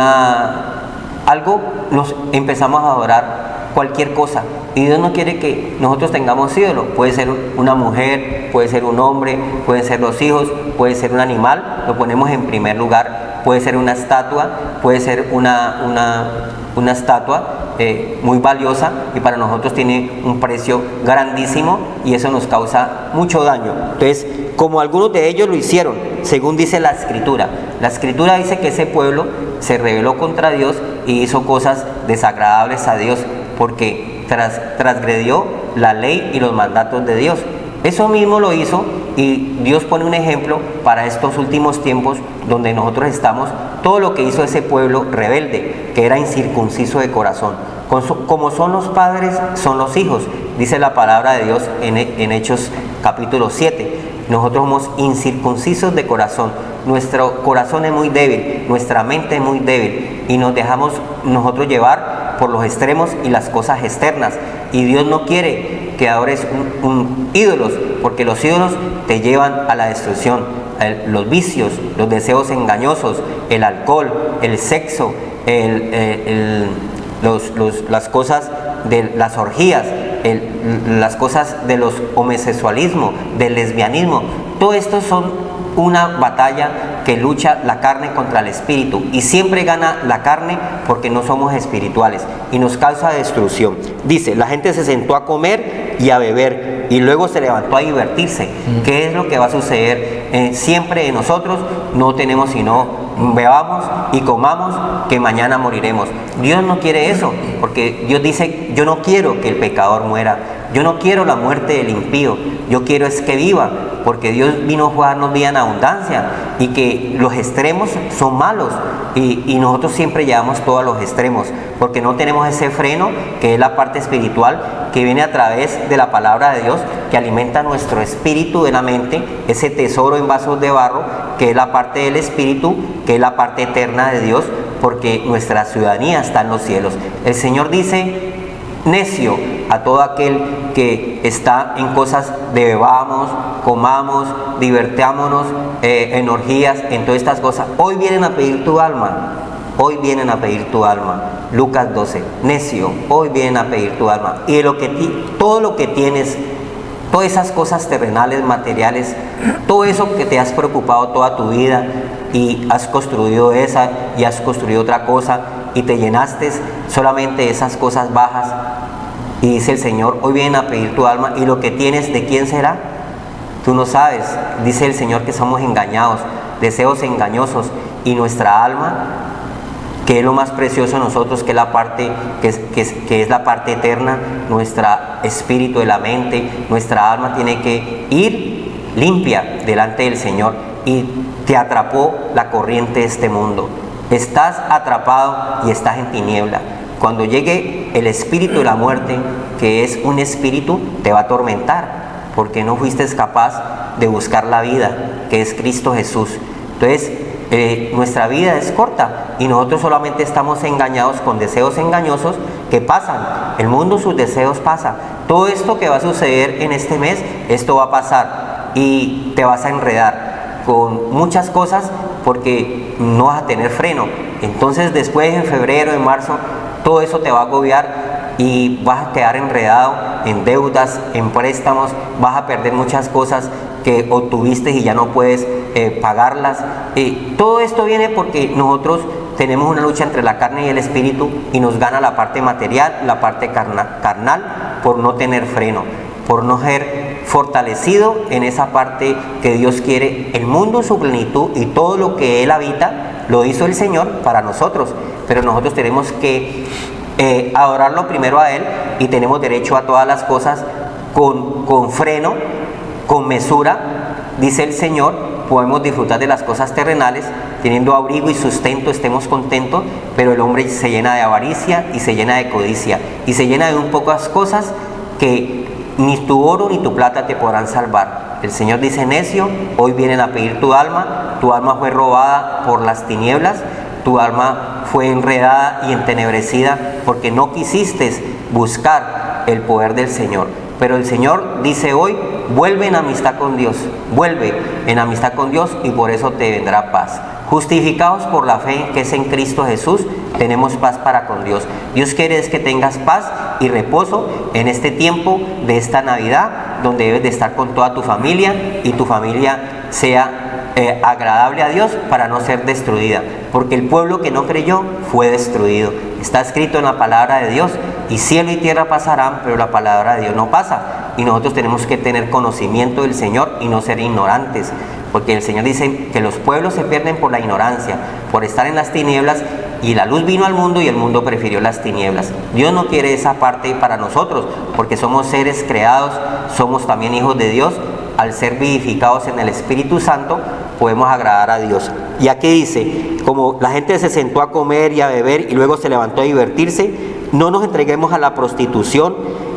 S4: algo, nos empezamos a adorar cualquier cosa, y Dios no quiere que nosotros tengamos ídolos. Puede ser una mujer, puede ser un hombre, pueden ser los hijos, puede ser un animal, lo ponemos en primer lugar, puede ser una estatua, puede ser una estatua muy valiosa, y para nosotros tiene un precio grandísimo, y eso nos causa mucho daño. Entonces, como algunos de ellos lo hicieron, según dice la Escritura. La Escritura dice que ese pueblo se rebeló contra Dios y hizo cosas desagradables a Dios, porque transgredió la ley y los mandatos de Dios. Eso mismo lo hizo, y Dios pone un ejemplo para estos últimos tiempos donde nosotros estamos. Todo lo que hizo ese pueblo rebelde, que era incircunciso de corazón. Como son los padres, son los hijos, dice la palabra de Dios en Hechos capítulo 7. Nosotros somos incircuncisos de corazón. Nuestro corazón es muy débil, nuestra mente es muy débil, y nos dejamos nosotros llevar por los extremos y las cosas externas. Y Dios no quiere que adores ídolos, porque los ídolos te llevan a la destrucción. Los vicios, los deseos engañosos, el alcohol, el sexo, las cosas de las orgías, las cosas de los homosexualismo, del lesbianismo, todo esto son una batalla que lucha la carne contra el espíritu, y siempre gana la carne porque no somos espirituales, y nos causa destrucción. Dice, la gente se sentó a comer y a beber, y luego se levantó a divertirse. ¿Qué es lo que va a suceder? Siempre de nosotros no tenemos sino bebamos y comamos, que mañana moriremos. Dios no quiere eso, porque Dios dice, yo no quiero que el pecador muera, yo no quiero la muerte del impío, yo quiero es que viva, porque Dios vino a darnos vida en abundancia, y que los extremos son malos, y nosotros siempre llevamos todo a los extremos, porque no tenemos ese freno, que es la parte espiritual, que viene a través de la palabra de Dios, que alimenta nuestro espíritu de la mente, ese tesoro en vasos de barro, que es la parte del espíritu, que es la parte eterna de Dios, porque nuestra ciudadanía está en los cielos. El Señor dice, necio a todo aquel que está en cosas de bebamos, comamos, divertámonos, en orgías, en todas estas cosas. Hoy vienen a pedir tu alma, hoy vienen a pedir tu alma. Lucas 12, necio, hoy vienen a pedir tu alma. Y todo lo que tienes, todas esas cosas terrenales, materiales, todo eso que te has preocupado toda tu vida, y has construido esa y has construido otra cosa, y te llenaste solamente de esas cosas bajas, y dice el Señor, hoy vienen a pedir tu alma. ¿Y lo que tienes, de quién será? Tú no sabes. Dice el Señor que somos engañados, deseos engañosos, y nuestra alma, que es lo más precioso de nosotros, que es la parte que es la parte eterna, nuestro espíritu de la mente, nuestra alma tiene que ir limpia delante del Señor, y te atrapó la corriente de este mundo. Estás atrapado y estás en tiniebla. Cuando llegue el espíritu de la muerte, que es un espíritu, te va a atormentar, porque no fuiste capaz de buscar la vida, que es Cristo Jesús. Entonces, nuestra vida es corta y nosotros solamente estamos engañados con deseos engañosos que pasan. El mundo, sus deseos pasan. Todo esto que va a suceder en este mes, esto va a pasar y te vas a enredar con muchas cosas porque no vas a tener freno. Entonces después, en febrero, en marzo, todo eso te va a agobiar y vas a quedar enredado en deudas, en préstamos, vas a perder muchas cosas que obtuviste y ya no puedes pagarlas. Todo esto viene porque nosotros tenemos una lucha entre la carne y el espíritu y nos gana la parte material, la parte carnal, por no tener freno, por no ser fortalecido en esa parte que Dios quiere. El mundo en su plenitud y todo lo que Él habita lo hizo el Señor para nosotros, pero nosotros tenemos que adorarlo primero a Él y tenemos derecho a todas las cosas con freno, con mesura. Dice el Señor, podemos disfrutar de las cosas terrenales, teniendo abrigo y sustento, estemos contentos, pero el hombre se llena de avaricia y se llena de codicia y se llena de un pocas cosas que ni tu oro ni tu plata te podrán salvar. El Señor dice: necio, hoy vienen a pedir tu alma fue robada por las tinieblas, tu alma fue enredada y entenebrecida porque no quisiste buscar el poder del Señor. Pero el Señor dice hoy: vuelve en amistad con Dios, vuelve en amistad con Dios y por eso te vendrá paz. Justificados por la fe que es en Cristo Jesús, tenemos paz para con Dios. Dios quiere es que tengas paz y reposo en este tiempo de esta Navidad, donde debes de estar con toda tu familia y tu familia sea agradable a Dios para no ser destruida, porque el pueblo que no creyó fue destruido. Está escrito en la palabra de Dios: y cielo y tierra pasarán, pero la palabra de Dios no pasa. Y nosotros tenemos que tener conocimiento del Señor y no ser ignorantes, porque el Señor dice que los pueblos se pierden por la ignorancia, por estar en las tinieblas, y la luz vino al mundo y el mundo prefirió las tinieblas. Dios no quiere esa parte para nosotros, porque somos seres creados, somos también hijos de Dios. Al ser vivificados en el Espíritu Santo, podemos agradar a Dios. Y aquí dice: como la gente se sentó a comer y a beber y luego se levantó a divertirse, no nos entreguemos a la prostitución,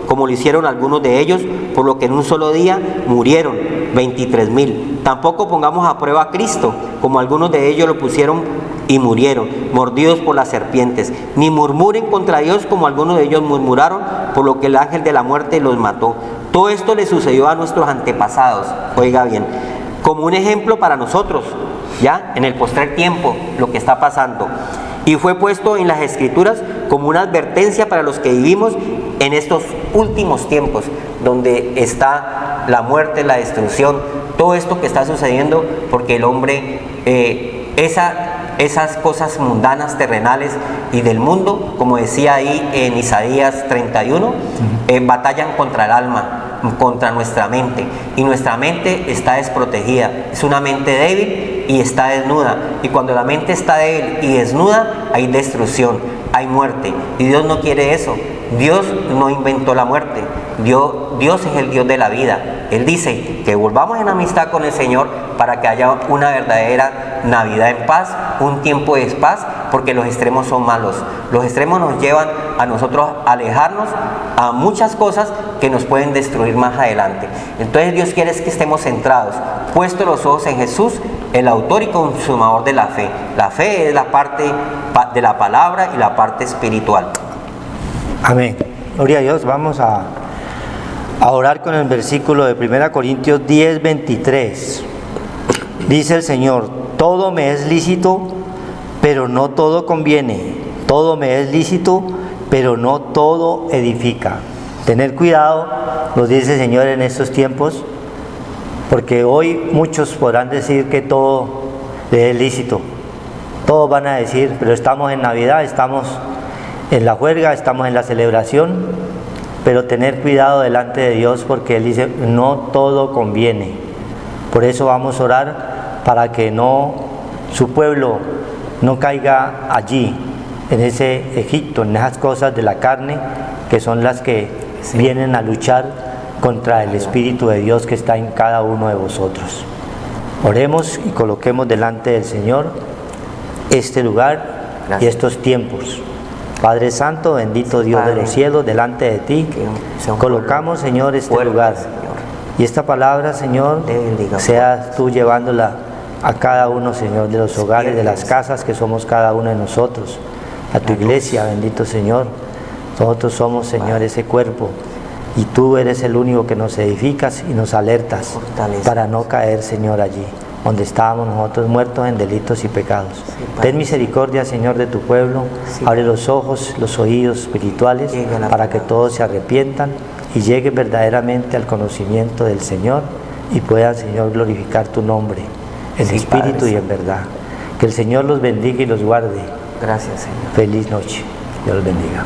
S4: como lo hicieron algunos de ellos, por lo que en un solo día murieron 23,000. Tampoco pongamos a prueba a Cristo, como algunos de ellos lo pusieron y murieron, mordidos por las serpientes. Ni murmuren contra Dios, como algunos de ellos murmuraron, por lo que el ángel de la muerte los mató. Todo esto le sucedió a nuestros antepasados, oiga bien, como un ejemplo para nosotros, ya en el postrer tiempo, lo que está pasando. Y fue puesto en las Escrituras como una advertencia para los que vivimos en estos últimos tiempos, donde está la muerte, la destrucción, todo esto que está sucediendo, porque el hombre, esas cosas mundanas, terrenales y del mundo, como decía ahí en Isaías 31, batallan contra el alma, contra nuestra mente, y nuestra mente está desprotegida, es una mente débil y está desnuda, y cuando la mente está débil y desnuda, hay destrucción, hay muerte, y Dios no quiere eso. Dios no inventó la muerte, Dios es el Dios de la vida. Él dice que volvamos en amistad con el Señor para que haya una verdadera Navidad en paz, un tiempo de paz, porque los extremos son malos. Los extremos nos llevan a nosotros a alejarnos a muchas cosas que nos pueden destruir más adelante. Entonces Dios quiere que estemos centrados, puestos los ojos en Jesús, el autor y consumador de la fe. La fe es la parte de la palabra y la parte espiritual.
S3: Amén. Gloria a Dios. Vamos a orar con el versículo de 1 Corintios 10, 23. Dice el Señor: todo me es lícito, pero no todo conviene. Todo me es lícito, pero no todo edifica. Tener cuidado, nos dice el Señor en estos tiempos, porque hoy muchos podrán decir que todo es lícito. Todos van a decir, pero estamos en Navidad, estamos en la juerga, estamos en la celebración, pero tener cuidado delante de Dios, porque Él dice, no todo conviene. Por eso vamos a orar para que su pueblo no caiga allí, en ese Egipto, en esas cosas de la carne, que son las que vienen a luchar contra el Espíritu de Dios que está en cada uno de vosotros. Oremos y coloquemos delante del Señor este lugar y
S4: Gracias.
S3: estos tiempos. Padre Santo, bendito Dios de
S4: Padre,
S3: los cielos, delante de ti
S4: que sea un
S3: colocamos,
S4: pueblo
S3: Señor, este
S4: fuerte,
S3: lugar.
S4: Señor.
S3: Y esta palabra, Señor,
S4: Te bendiga,
S3: seas tú llevándola a cada uno, Señor, de los hogares, de las casas que somos cada uno de nosotros. A tu iglesia, bendito Señor. Nosotros somos, Señor, ese cuerpo. Y tú eres el único que nos edificas y nos alertas
S4: Fortaleza.
S3: para no caer, Señor, allí, donde estábamos nosotros muertos en delitos y pecados.
S4: Padre.
S3: Ten misericordia, Señor, de tu pueblo.
S4: Sí.
S3: Abre los ojos, los oídos espirituales
S4: Llega la
S3: para que
S4: palabra.
S3: todos se arrepientan y lleguen verdaderamente al conocimiento del Señor y puedan, Señor, glorificar tu nombre en
S4: Sí,
S3: espíritu
S4: Padre
S3: y en verdad. Que el Señor los bendiga y los guarde.
S4: Gracias, Señor.
S3: Feliz noche. Dios los bendiga.